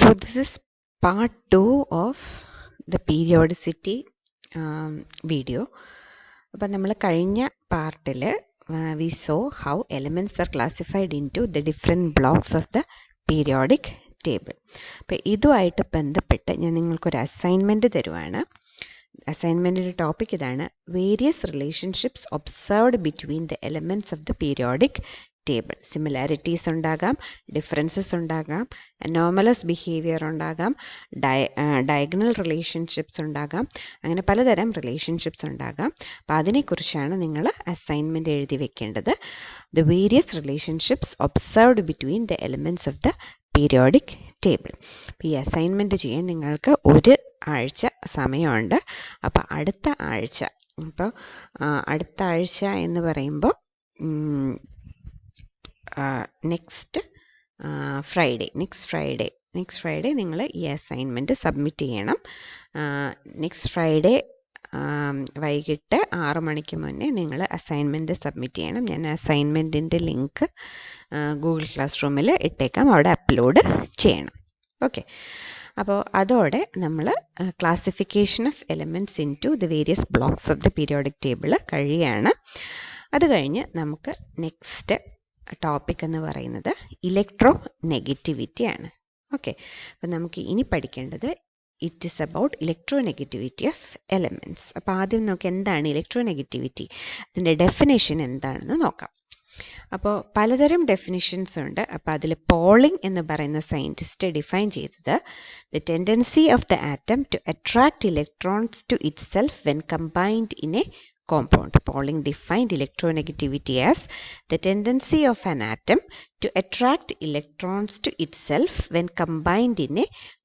So this is part 2 of the periodicity video. അപ്പോൾ നമ്മൾ കഴിഞ്ഞ പാർട്ടിൽ we saw how elements are classified into the different blocks of the periodic table. അപ്പോൾ ഇതുമായിട്ട് ബന്ധപ്പെട്ട് ഞാൻ നിങ്ങൾക്കൊരു അസൈൻമെൻറ്റ് തരുവാണ്. അസൈൻമെൻറ്റിൻ്റെ ടോപ്പിക് ഇതാണ്: various relationships observed between the elements of the periodic table. Similarities ഉണ്ടാകാം, ഡിഫറൻസസ് ഉണ്ടാകാം, അനോമലസ് ബിഹേവിയർ ഉണ്ടാകാം, ഡയഗണൽ റിലേഷൻഷിപ്സ് ഉണ്ടാകാം, അങ്ങനെ പലതരം റിലേഷൻഷിപ്സ് ഉണ്ടാകാം. അപ്പോൾ അതിനെക്കുറിച്ചാണ് നിങ്ങൾ അസൈൻമെൻറ്റ് എഴുതി വെക്കേണ്ടത്. The various relationships observed between the elements of the periodic table. അപ്പോൾ ഈ അസൈൻമെൻറ്റ് ചെയ്യാൻ നിങ്ങൾക്ക് ഒരു ആഴ്ച സമയമുണ്ട്. അപ്പോൾ അടുത്ത ആഴ്ച എന്ന് പറയുമ്പോൾ നെക്സ്റ്റ് ഫ്രൈഡേ നിങ്ങൾ ഈ അസൈൻമെൻറ്റ് സബ്മിറ്റ് ചെയ്യണം. നെക്സ്റ്റ് ഫ്രൈഡേ വൈകിട്ട് 6 മണിക്ക് മുന്നേ നിങ്ങൾ അസൈൻമെൻറ്റ് സബ്മിറ്റ് ചെയ്യണം. ഞാൻ അസൈൻമെൻറ്റിൻ്റെ ലിങ്ക് ഗൂഗിൾ ക്ലാസ് റൂമിൽ ഇട്ടേക്കാം, അവിടെ അപ്ലോഡ് ചെയ്യണം. ഓക്കെ, അപ്പോൾ അതോടെ നമ്മൾ classification of elements into the various blocks of the periodic table കഴിയുകയാണ്. അത് കഴിഞ്ഞ് നമുക്ക് നെക്സ്റ്റ് ടോപ്പിക് എന്ന് പറയുന്നത് ഇലക്ട്രോ നെഗറ്റിവിറ്റി ആണ്. ഓക്കെ, അപ്പോൾ നമുക്ക് ഇനി പഠിക്കേണ്ടത് it is about electro negativity of elements. അപ്പോൾ ആദ്യം നമുക്ക് എന്താണ് ഇലക്ട്രോ നെഗറ്റിവിറ്റി, അതിൻ്റെ ഡെഫിനേഷൻ എന്താണെന്ന് നോക്കാം. അപ്പോൾ പലതരം ഡെഫിനിഷൻസ് ഉണ്ട്. അപ്പോൾ അതിൽ പോളിംഗ് എന്ന് പറയുന്ന സയൻറ്റിസ്റ്റ് ഡിഫൈൻ ചെയ്തത് the tendency of the atom to attract electrons to itself when combined in a compound. Pauling defined electronegativity as the tendency of an atom to attract electrons to itself when combined in a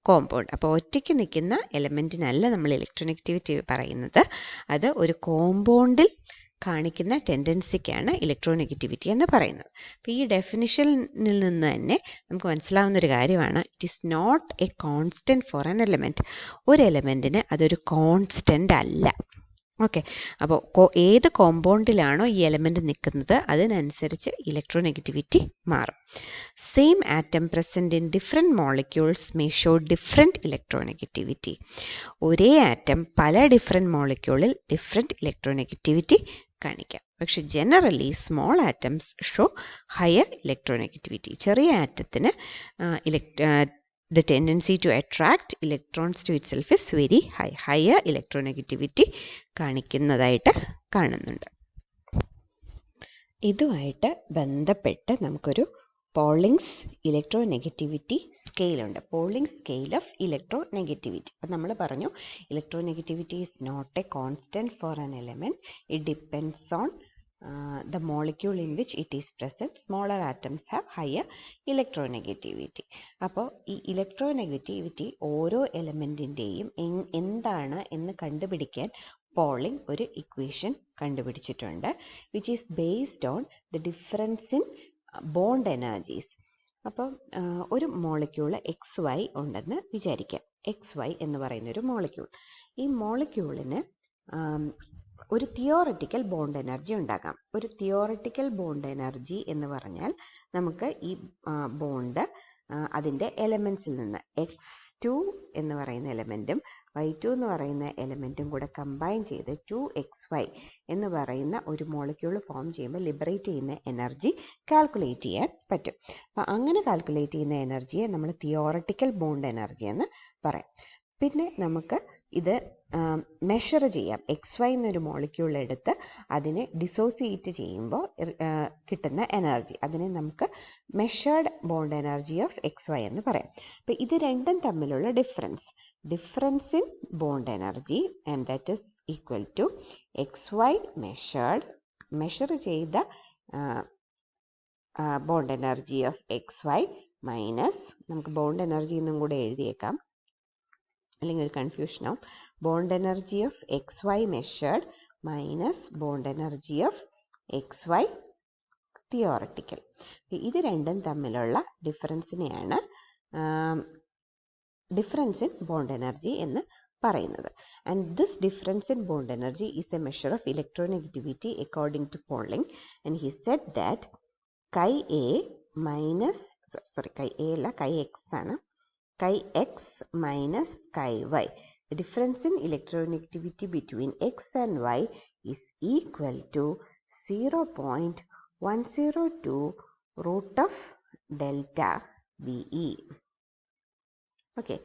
compound. അപ്പോൾ ഒറ്റയ്ക്ക് നിൽക്കുന്ന എലമെൻറ്റിനല്ല നമ്മൾ electronegativity പറയുന്നത്, അത് ഒരു കോമ്പൗണ്ടിൽ കാണിക്കുന്ന ടെൻഡൻസിക്കാണ് electronegativity എന്ന് പറയുന്നത്. അപ്പോൾ ഈ ഡെഫിനിഷനിൽ നിന്ന് തന്നെ നമുക്ക് മനസ്സിലാവുന്നൊരു കാര്യമാണ്, it is not a constant for an element. ഒരു എലമെൻറ്റിന് അതൊരു കോൺസ്റ്റൻ്റ് അല്ല. ഓക്കെ, അപ്പോൾ ഏത് കോമ്പൗണ്ടിലാണോ ഈ എലമെൻറ്റ് നിൽക്കുന്നത് അതിനനുസരിച്ച് ഇലക്ട്രോനെഗറ്റിവിറ്റി മാറും. Same atom present in different molecules may show different electronegativity. ഒരേ ആറ്റം പല ഡിഫറെൻറ്റ് മോളിക്യൂളിൽ ഡിഫറെൻറ്റ് ഇലക്ട്രോനെഗറ്റിവിറ്റി കാണിക്കാം. പക്ഷെ generally small atoms show higher electronegativity. ചെറിയ ആറ്റത്തിന് the tendency to attract electrons to itself is very high. Higher electronegativity കാണിക്കുന്നതായിട്ട് കാണുന്നുണ്ട്. ഇതുമായിട്ട് ബന്ധപ്പെട്ട് നമുക്കൊരു Pauling's electronegativity സ്കെയിലുണ്ട്. Pauling scale of electronegativity. അപ്പം നമ്മൾ പറഞ്ഞു electronegativity is not a constant for an element. It depends on the molecule in which it is present. Smaller atoms have higher electronegativity. അപ്പോൾ ഈ ഇലക്ട്രോനെഗറ്റിവിറ്റി ഓരോ എലമെൻറ്റിൻ്റെയും എന്താണ് എന്ന് കണ്ടുപിടിക്കാൻ പോളിംഗ് ഒരു ഇക്വേഷൻ കണ്ടുപിടിച്ചിട്ടുണ്ട്, which is based on the difference in bond energies. അപ്പോൾ ഒരു മോളിക്യൂൾ XY ഉണ്ടെന്ന് വിചാരിക്കാം. XY എന്ന് പറയുന്നൊരു മോളിക്യൂൾ. ഈ മോളിക്യൂളിന് ഒരു തിയോററ്റിക്കൽ ബോണ്ട് എനർജി ഉണ്ടാകാം. ഒരു തിയോററ്റിക്കൽ ബോണ്ട് എനർജി എന്ന് പറഞ്ഞാൽ നമുക്ക് ഈ ബോണ്ട് അതിൻ്റെ എലമെൻസിൽ നിന്ന് X2 എന്ന് പറയുന്ന എലമെൻറ്റും Y2 എന്ന് പറയുന്ന എലമെൻറ്റും കൂടെ കമ്പൈൻ ചെയ്ത് 2XY എന്ന് പറയുന്ന ഒരു മോളിക്യൂൾ ഫോം ചെയ്യുമ്പോൾ ലിബറേറ്റ് ചെയ്യുന്ന എനർജി കാൽക്കുലേറ്റ് ചെയ്യാൻ പറ്റും. അപ്പോൾ അങ്ങനെ കാൽക്കുലേറ്റ് ചെയ്യുന്ന എനർജിയെ നമ്മൾ തിയോററ്റിക്കൽ ബോണ്ട് എനർജി എന്ന് പറയാം. പിന്നെ നമുക്ക് ഇത് മെഷർ ചെയ്യാം. XY എന്നൊരു മോളിക്യൂൾ എടുത്ത് അതിനെ ഡിസോസിയേറ്റ് ചെയ്യുമ്പോൾ കിട്ടുന്ന എനർജി, അതിനെ നമുക്ക് measured bond energy of XY എന്ന് പറയാം. അപ്പോൾ ഇത് രണ്ടും തമ്മിലുള്ള difference in bond energy, and that is equal to XY measure ചെയ്ത bond energy of XY minus, നമുക്ക് ബോണ്ട് എനർജി എന്നും കൂടെ എഴുതിയേക്കാം, അല്ലെങ്കിൽ ഒരു കൺഫ്യൂഷൻ ആവും, bond energy of XY measured minus bond energy of XY theoretical. ഇത് രണ്ടും തമ്മിലുള്ള ഡിഫറൻസിനെയാണ് ഡിഫറൻസ് ഇൻ ബോണ്ട് എനർജി എന്ന് പറയുന്നത്. And this difference in bond energy is A measure of electronegativity according to Pauling. And he said that chi A minus, sorry chi A അല്ല chi X ആണ്, chi x minus chi y. The difference in electronegativity between x and y is equal to 0.102 root of delta VE. Okay,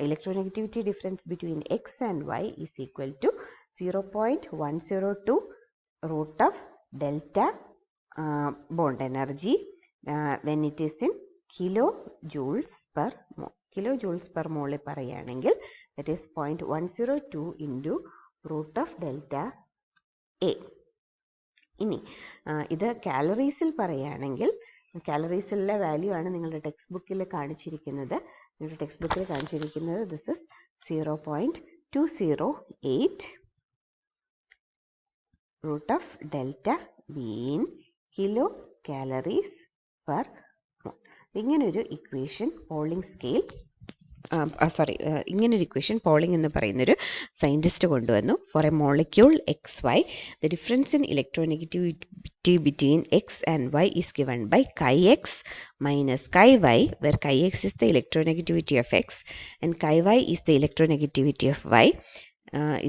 electronegativity difference between x and y is equal to 0.102 root of delta bond energy when it is in kilojoules per mole. Kilojoules per mole പറയുകയാണെങ്കിൽ that is 0.102 into root of delta A. ഇനി ഇത് കാലറീസിൽ പറയുകയാണെങ്കിൽ കാലറീസിലെ value ആണ് നിങ്ങളുടെ text ബുക്കിൽ കാണിച്ചിരിക്കുന്നത്. നിങ്ങളുടെ text ബുക്കിൽ കാണിച്ചിരിക്കുന്നത് this is 0.208 root of delta B in kilocalories per mole. ഇങ്ങനൊരു ഇക്വേഷൻ പോളിംഗ് സ്കെയിൽ ഇങ്ങനൊരു ഇക്വേഷൻ പോളിംഗ് എന്ന് പറയുന്നൊരു സയൻറ്റിസ്റ്റ് കൊണ്ടുവന്നു. For a molecule X Y the difference in electronegativity between X and Y is given by chi x minus chi y, where chi x is the electronegativity of x and chi y is the electronegativity of y,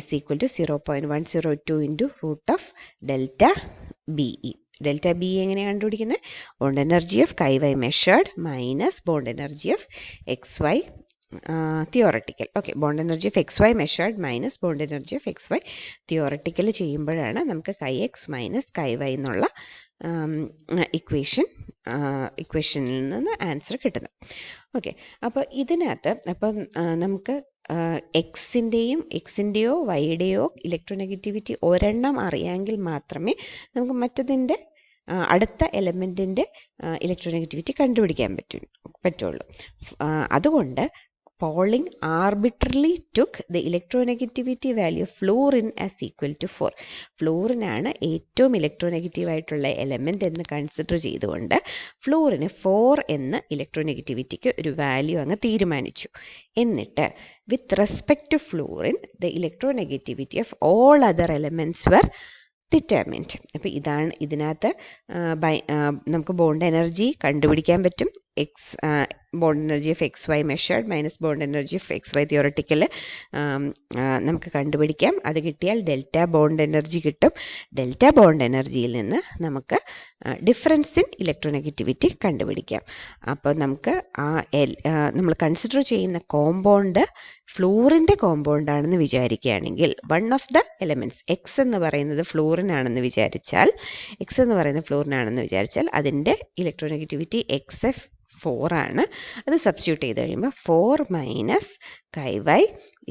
is equal to 0.102 into root of delta BE. Delta B എങ്ങനെയാണ് കണ്ടുപിടിക്കുന്നത്? Bond energy of chi y measured minus bond energy of X Y theoretical. Okay, bond energy of X Y measured minus bond energy of X Y theoretical ചെയ്യുമ്പോഴാണ് നമുക്ക് chi x minus chi y എന്നുള്ള ഇക്വേഷനിൽ നിന്ന് answer കിട്ടുന്നത്. Okay, അപ്പോൾ ഇതിനകത്ത് നമുക്ക് എക്സിൻ്റെയോ വൈയുടെയോ electronegativity ഒരെണ്ണം അറിയാമെങ്കിൽ മാത്രമേ നമുക്ക് മറ്റതിൻ്റെ അടുത്ത എലമെൻറ്റിൻ്റെ ഇലക്ട്രോനെഗറ്റിവിറ്റി കണ്ടുപിടിക്കാൻ പറ്റുള്ളൂ. അതുകൊണ്ട് Pauling arbitrarily took the electronegativity value of fluorine as equal to 4. Fluorine ആണ് ഏറ്റവും ഇലക്ട്രോനെഗറ്റീവ് ആയിട്ടുള്ള എലമെൻ്റ് എന്ന് കൺസിഡർ ചെയ്തുകൊണ്ട് ഫ്ലൂറിന് 4 എന്ന ഇലക്ട്രോനെഗറ്റിവിറ്റിക്ക് ഒരു വാല്യൂ അങ്ങ് തീരുമാനിച്ചു. എന്നിട്ട് with respect to fluorine the electronegativity of all other elements were determined. അപ്പോൾ ഇതിനകത്ത് നമുക്ക് ബോണ്ട് എനർജി കണ്ടുപിടിക്കാൻ പറ്റും. Bond energy of X Y measured minus bond energy of X Y theoretical നമുക്ക് കണ്ടുപിടിക്കാം. അത് കിട്ടിയാൽ ഡെൽറ്റ ബോണ്ട് എനർജി കിട്ടും. ഡെൽറ്റ ബോണ്ട് എനർജിയിൽ നിന്ന് നമുക്ക് ഡിഫറൻസ് ഇൻ ഇലക്ട്രോനെഗറ്റിവിറ്റി കണ്ടുപിടിക്കാം. അപ്പോൾ നമുക്ക് നമ്മൾ കൺസിഡർ ചെയ്യുന്ന കോമ്പൗണ്ട് ഫ്ലൂറിൻ്റെ കോമ്പൗണ്ടാണെന്ന് വിചാരിക്കുകയാണെങ്കിൽ one of the elements X എന്ന് പറയുന്നത് ഫ്ലൂറിനാണെന്ന് വിചാരിച്ചാൽ അതിൻ്റെ ഇലക്ട്രോനെഗറ്റിവിറ്റി XF4 ആണ്. അത് സബ്സ്റ്റിറ്റ്യൂട്ട് ചെയ്ത് കഴിയുമ്പോൾ 4 minus chi y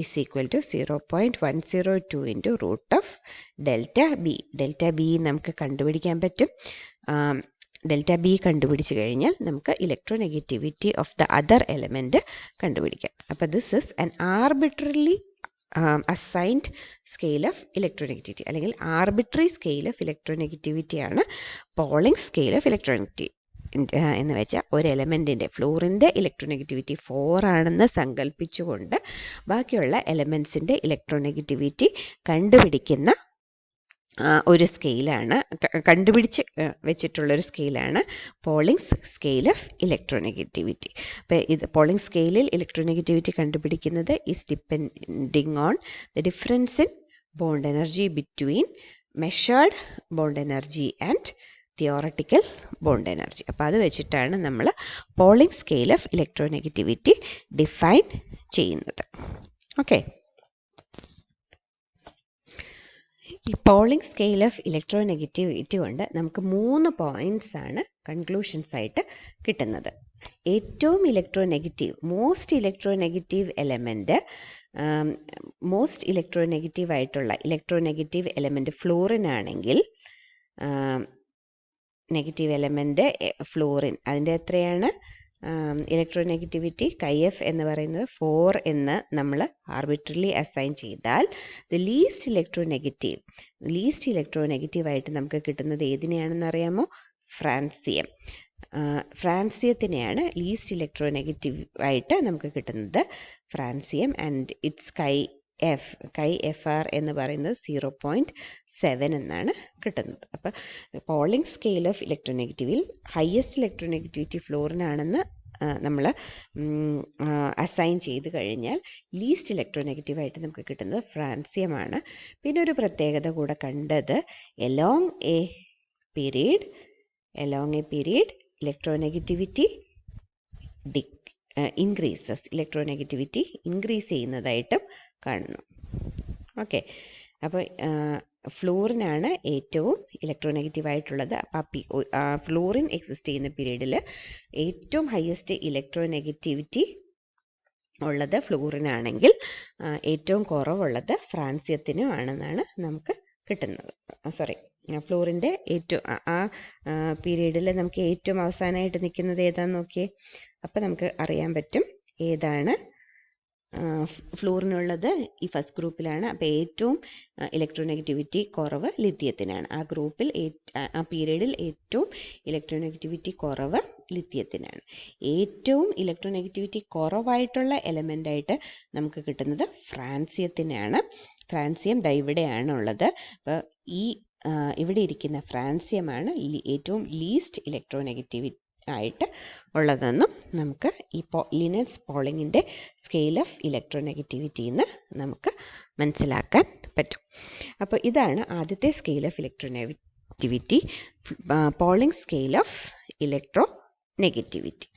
is equal to 0.102 into root of delta B. Delta B നമുക്ക് കണ്ടുപിടിക്കാൻ പറ്റും. ഡെൽറ്റ ബി കണ്ടുപിടിച്ച് കഴിഞ്ഞാൽ നമുക്ക് electronegativity of the other element കണ്ടുപിടിക്കാം. അപ്പോൾ this is an arbitrarily assigned scale of electronegativity അല്ലെങ്കിൽ ആർബിട്രറി സ്കെയിൽ ഓഫ് ഇലക്ട്രോനെഗറ്റിവിറ്റി ആണ് പോളിംഗ് സ്കെയിൽ ഓഫ് ഇലക്ട്രോനെഗറ്റിവിറ്റി എന്ന് വെച്ചാൽ ഒരു എലമെൻറ്റിൻ്റെ ഫ്ലൂറിൻ്റെ ഇലക്ട്രോനെഗറ്റിവിറ്റി 4 ആണെന്ന് സങ്കല്പിച്ചുകൊണ്ട് ബാക്കിയുള്ള എലമെൻറ്റ്സിൻ്റെ ഇലക്ട്രോനെഗറ്റിവിറ്റി കണ്ടുപിടിക്കുന്ന ഒരു സ്കെയിലാണ് കണ്ടുപിടിച്ച് വെച്ചിട്ടുള്ളൊരു സ്കെയിലാണ് പോളിംഗ് സ്കെയിൽ ഓഫ് ഇലക്ട്രോനെഗറ്റിവിറ്റി. അപ്പോൾ ഇത് പോളിംഗ് സ്കെയിലിൽ ഇലക്ട്രോനെഗറ്റിവിറ്റി കണ്ടുപിടിക്കുന്നത് is depending on the difference in bond energy between measured bond energy and theoretical bond energy. അപ്പോൾ അത് വെച്ചിട്ടാണ് നമ്മൾ Pauling scale of electronegativity define ചെയ്യുന്നത്. ഓക്കെ, ഈ പോളിംഗ് സ്കെയിൽ ഓഫ് ഇലക്ട്രോനെഗറ്റിവിറ്റി കൊണ്ട് നമുക്ക് 3 പോയിൻറ്റ്സ് ആണ് കൺക്ലൂഷൻസ് ആയിട്ട് കിട്ടുന്നത്. ഏറ്റവും most electronegative element most electronegative ആയിട്ടുള്ള ഇലക്ട്രോനെഗറ്റീവ് എലമെൻറ്റ് ഫ്ലൂറിൻ ആണെങ്കിൽ നെഗറ്റീവ് എലമെൻറ്റ് ഫ്ലൂറിൻ അതിൻ്റെ എത്രയാണ് ഇലക്ട്രോനെഗറ്റിവിറ്റി chi f എന്ന് പറയുന്നത് 4 എന്ന് നമ്മൾ ആർബിട്രറിലി അസൈൻ ചെയ്താൽ ദ ലീസ്റ്റ് ഇലക്ട്രോനെഗറ്റീവ് ആയിട്ട് നമുക്ക് കിട്ടുന്നത് ഏതിനെയാണെന്ന് അറിയാമോ? ഫ്രാൻസിയത്തിനെയാണ് ലീസ്റ്റ് ഇലക്ട്രോനെഗറ്റീവ് ആയിട്ട് നമുക്ക് കിട്ടുന്നത്. Francium and its chi FR എന്ന് പറയുന്നത് 0.7 എന്നാണ് കിട്ടുന്നത്. അപ്പോൾ പോളിംഗ് സ്കെയിൽ ഓഫ് ഇലക്ട്രോനെഗറ്റിവിൽ ഹയസ്റ്റ് ഇലക്ട്രോനെഗറ്റിവിറ്റി ഫ്ലൂറിനാണെന്ന് നമ്മൾ അസൈൻ ചെയ്ത് കഴിഞ്ഞാൽ ലീസ്റ്റ് ഇലക്ട്രോനെഗറ്റീവായിട്ട് നമുക്ക് കിട്ടുന്നത് ഫ്രാൻസിയമാണ്. പിന്നെ ഒരു പ്രത്യേകത കൂടെ കണ്ടത് along a period electronegativity electronegativity increase ചെയ്യുന്നതായിട്ടും കാണുന്നു. ഓക്കെ, അപ്പോൾ ഫ്ലൂറിനാണ് ഏറ്റവും ഇലക്ട്രോനെഗറ്റീവായിട്ടുള്ളത്. അപ്പോൾ ഫ്ലൂറിൻ എക്സിസ്റ്റ് ചെയ്യുന്ന പീരീഡിൽ ഏറ്റവും ഹയസ്റ്റ് ഇലക്ട്രോനെഗറ്റിവിറ്റി ഉള്ളത് ഫ്ലൂറിനാണെങ്കിൽ ഏറ്റവും കുറവുള്ളത് ഫ്രാൻസിയത്തിനും ആണെന്നാണ് നമുക്ക് കിട്ടുന്നത്. ഫ്ലൂറിൻ്റെ ഏറ്റവും ആ പീരീഡിൽ നമുക്ക് ഏറ്റവും അവസാനമായിട്ട് നിൽക്കുന്നത് ഏതാണെന്ന് നോക്കിയേ. അപ്പോൾ നമുക്ക് അറിയാൻ പറ്റും ഏതാണ് ഫ്ലൂറിനുള്ളത്. ഈ ഫസ്റ്റ് ഗ്രൂപ്പിലാണ്. അപ്പോൾ ഏറ്റവും ഇലക്ട്രോനെഗറ്റിവിറ്റി കുറവ് ലിഥിയത്തിനാണ്. ആ ഗ്രൂപ്പിൽ ആ പീരീഡിൽ ഏറ്റവും ഇലക്ട്രോനെഗറ്റിവിറ്റി കുറവ് ലിഥിയത്തിനാണ്. ഏറ്റവും ഇലക്ട്രോനെഗറ്റിവിറ്റി കുറവായിട്ടുള്ള എലമെൻ്റായിട്ട് നമുക്ക് കിട്ടുന്നത് ഫ്രാൻസിയത്തിനാണ്. ഫ്രാൻസിയം ഇവിടെയാണ് ഉള്ളത്. അപ്പോൾ ഇവിടെ ഇരിക്കുന്ന ഫ്രാൻസിയമാണ് ഏറ്റവും ലീസ്റ്റ് ഇലക്ട്രോനെഗറ്റിവിറ്റി ആയിട്ട് ഉള്ളതെന്നും നമുക്ക് ഈ ലിനസ് പോളിങ്ങിൻ്റെ സ്കെയിൽ ഓഫ് ഇലക്ട്രോനെഗറ്റിവിറ്റിന്ന് നമുക്ക് മനസ്സിലാക്കാൻ പറ്റും. അപ്പോൾ ഇതാണ് ആദ്യത്തെ scale of electronegativity, polling scale of electronegativity.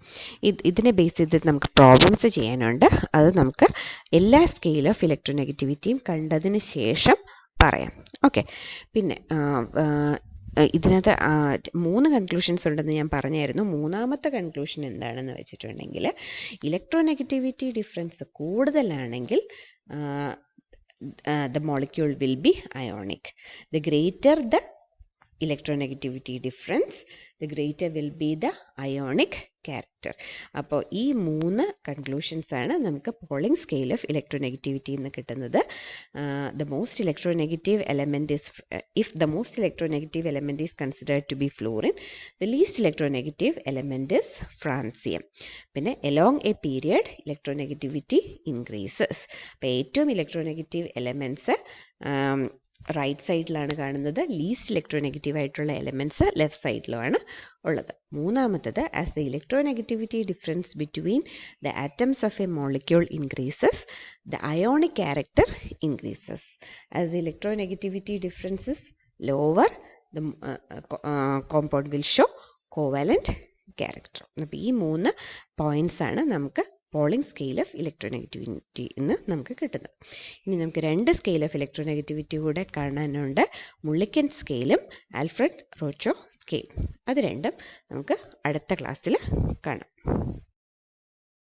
ഇതിനെ ബേസ് ചെയ്തിട്ട് നമുക്ക് പ്രോബ്ലംസ് ചെയ്യാനുണ്ട്. അത് നമുക്ക് എല്ലാ സ്കെയിൽ ഓഫ് ഇലക്ട്രോനെഗറ്റിവിറ്റിയും കണ്ടതിന് ശേഷം പറയാം. ഓക്കെ, പിന്നെ ഇതിനകത്ത് 3 കൺക്ലൂഷൻസ് ഉണ്ടെന്ന് ഞാൻ പറഞ്ഞായിരുന്നു. മൂന്നാമത്തെ കൺക്ലൂഷൻ എന്താണെന്ന് വെച്ചിട്ടുണ്ടെങ്കിൽ ഇലക്ട്രോനെഗറ്റിവിറ്റി ഡിഫറൻസ് കൂടുതലാണെങ്കിൽ the molecule will be ionic. The greater the electronegativity difference, the greater will be the ionic character. അപ്പോൾ ഈ 3 കൺക്ലൂഷൻസ് ആണ് നമുക്ക് പോളിംഗ് സ്കെയിൽ ഓഫ് ഇലക്ട്രോനെഗറ്റിവിറ്റി എന്ന് കിട്ടുന്നത്. The most electronegative element is if the most electronegative element is considered to be fluorine, the least electronegative element is francium. പിന്നെ along a period electronegativity increases. അപ്പോൾ ഏറ്റവും electronegative elements right സൈഡിലാണ് കാണുന്നത്. Least electronegative ആയിട്ടുള്ള elements left സൈഡിലുമാണ് ഉള്ളത്. മൂന്നാമത്തത് as the electronegativity difference between the atoms of A molecule increases, the ionic character increases. As the electronegativity difference is lower, the compound will show covalent character. അപ്പോൾ ഈ 3 points ആണ് നമുക്ക് polling scale of electronegativity എന്ന് നമുക്ക് കിട്ടുന്നത്. ഇനി നമുക്ക് 2 scale of electronegativity കൂടെ കാണാനുണ്ട്. മുള്ളിക്കൻ സ്കെയിലും ആൽഫ്രഡ് റോച്ചോ സ്കെയിൽ. അത് രണ്ടും നമുക്ക് അടുത്ത ക്ലാസ്സിൽ കാണാം.